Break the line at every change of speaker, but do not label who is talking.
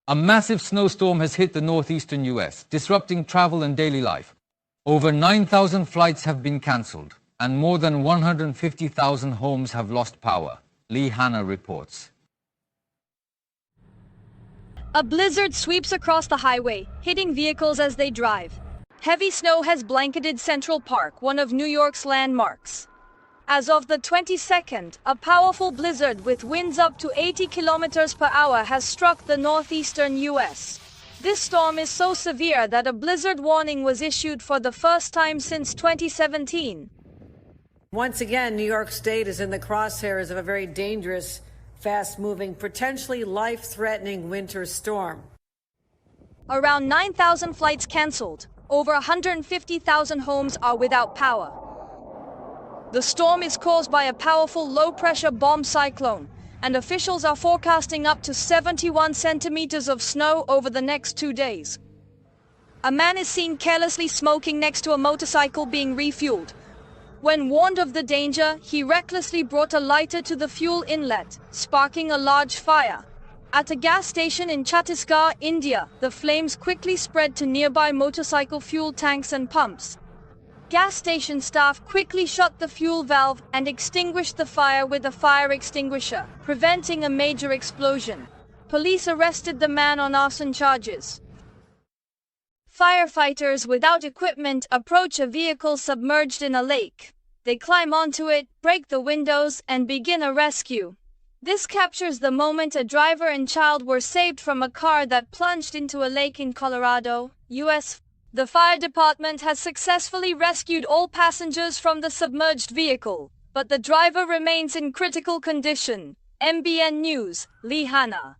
A massive snowstorm has hit the northeastern U.S., disrupting travel and daily life. Over 9,000 flights have been cancelled, and more than 150,000 homes have lost power. Lee Hanna reports.
A blizzard sweeps across the highway, hitting vehicles as they drive. Heavy snow has blanketed Central Park, one of New York's landmarks. As of the 22nd, a powerful blizzard with winds up to 80 kilometers per hour has struck the northeastern U.S. This storm is so severe that a blizzard warning was issued for the first time since 2017.
Once again, New York State is in the crosshairs of a very dangerous, fast-moving, potentially life-threatening winter storm.
Around 9,000 flights canceled. Over 150,000 homes are without power. The storm is caused by a powerful low-pressure bomb cyclone, and officials are forecasting up to 71 centimeters of snow over the next 2 days. A man is seen carelessly smoking next to a motorcycle being refueled. When warned of the danger, he recklessly brought a lighter to the fuel inlet, sparking a large fire. At a gas station in Chhattisgarh, India, the flames quickly spread to nearby motorcycle fuel tanks and pumps. Gas station staff quickly shut the fuel valve and extinguished the fire with a fire extinguisher, preventing a major explosion. Police arrested the man on arson charges. Firefighters without equipment approach a vehicle submerged in a lake. They climb onto it, break the windows, and begin a rescue. This captures the moment a driver and child were saved from a car that plunged into a lake in Colorado, U.S. The fire department has successfully rescued all passengers from the submerged vehicle, but the driver remains in critical condition. MBN News, Lee Hanna.